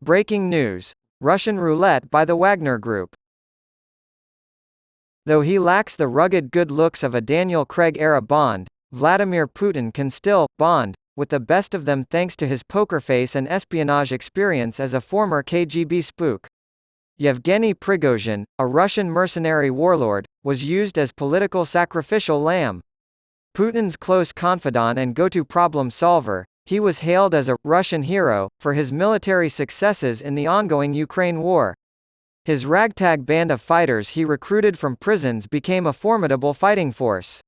Breaking news. Russian roulette by the Wagner Group. Though he lacks the rugged good looks of a Daniel Craig-era Bond, Vladimir Putin can still Bond with the best of them thanks to his poker face and espionage experience as a former KGB spook. Yevgeny Prigozhin, a Russian mercenary warlord, was used as political sacrificial lamb. Putin's close confidant and go-to problem solver, he was hailed as a Russian hero for his military successes in the ongoing Ukraine war. His ragtag band of fighters he recruited from prisons became a formidable fighting force.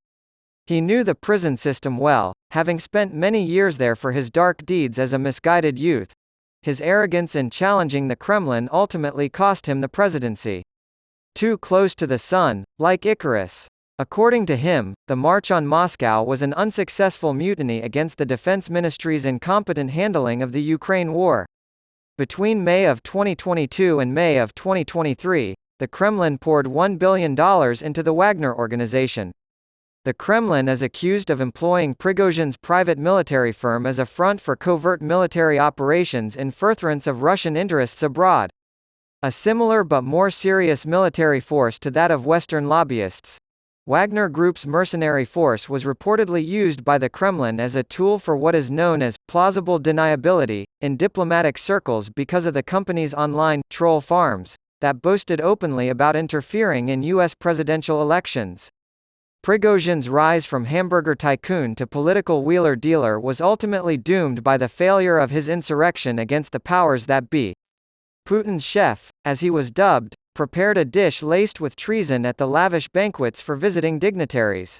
He knew the prison system well, having spent many years there for his dark deeds as a misguided youth. His arrogance in challenging the Kremlin ultimately cost him the presidency. Too close to the sun, like Icarus. According to him, the March on Moscow was an unsuccessful mutiny against the Defense Ministry's incompetent handling of the Ukraine war. Between May of 2022 and May of 2023, the Kremlin poured $1 billion into the Wagner organization. The Kremlin is accused of employing Prigozhin's private military firm as a front for covert military operations in furtherance of Russian interests abroad. A similar but more serious military force to that of Western lobbyists, Wagner Group's mercenary force was reportedly used by the Kremlin as a tool for what is known as plausible deniability in diplomatic circles because of the company's online troll farms that boasted openly about interfering in U.S. presidential elections. Prigozhin's rise from hamburger tycoon to political wheeler-dealer was ultimately doomed by the failure of his insurrection against the powers that be. Putin's chef, as he was dubbed, prepared a dish laced with treason at the lavish banquets for visiting dignitaries.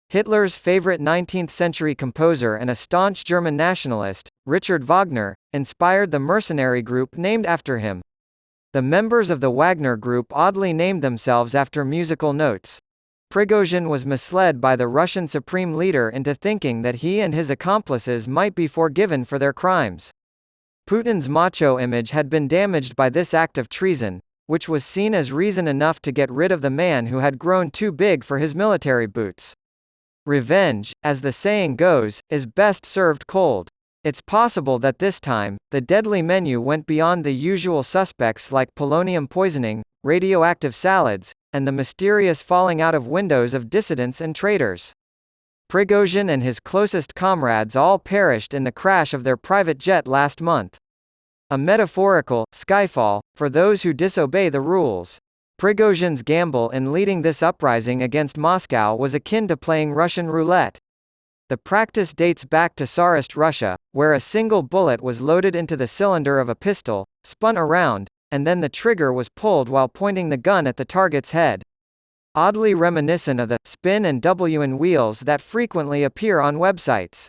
Hitler's favorite 19th-century composer and a staunch German nationalist, Richard Wagner, inspired the mercenary group named after him. The members of the Wagner Group oddly named themselves after musical notes. Prigozhin was misled by the Russian supreme leader into thinking that he and his accomplices might be forgiven for their crimes. Putin's macho image had been damaged by this act of treason, which was seen as reason enough to get rid of the man who had grown too big for his military boots. Revenge, as the saying goes, is best served cold. It's possible that this time, the deadly menu went beyond the usual suspects like polonium poisoning, radioactive salads, and the mysterious falling out of windows of dissidents and traitors. Prigozhin and his closest comrades all perished in the crash of their private jet last month. A metaphorical skyfall for those who disobey the rules. Prigozhin's gamble in leading this uprising against Moscow was akin to playing Russian roulette. The practice dates back to Tsarist Russia, where a single bullet was loaded into the cylinder of a pistol, spun around, and then the trigger was pulled while pointing the gun at the target's head. Oddly reminiscent of the spin and W in wheels that frequently appear on websites.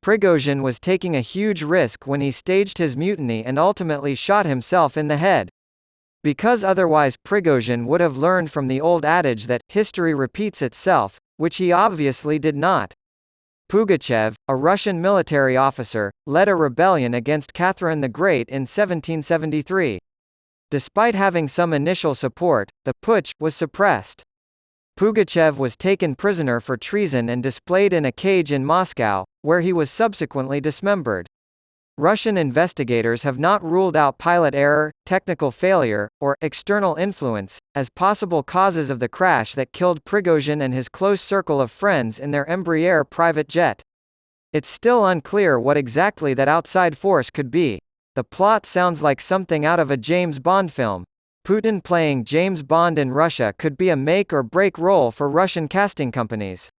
Prigozhin was taking a huge risk when he staged his mutiny and ultimately shot himself in the head. Because otherwise Prigozhin would have learned from the old adage that history repeats itself, which he obviously did not. Pugachev, a Russian military officer, led a rebellion against Catherine the Great in 1773. Despite having some initial support, the putsch was suppressed. Pugachev was taken prisoner for treason and displayed in a cage in Moscow, where he was subsequently dismembered. Russian investigators have not ruled out pilot error, technical failure, or external influence as possible causes of the crash that killed Prigozhin and his close circle of friends in their Embraer private jet. It's still unclear what exactly that outside force could be. The plot sounds like something out of a James Bond film. Putin playing James Bond in Russia could be a make-or-break role for Russian casting companies.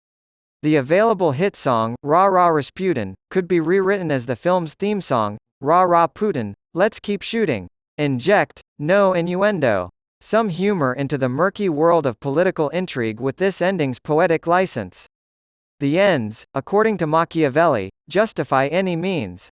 The available hit song, Rah Rah Rasputin, could be rewritten as the film's theme song, Rah Rah Putin, Let's Keep Shooting. Inject, no innuendo. Some humor into the murky world of political intrigue with this ending's poetic license. The ends, according to Machiavelli, justify any means.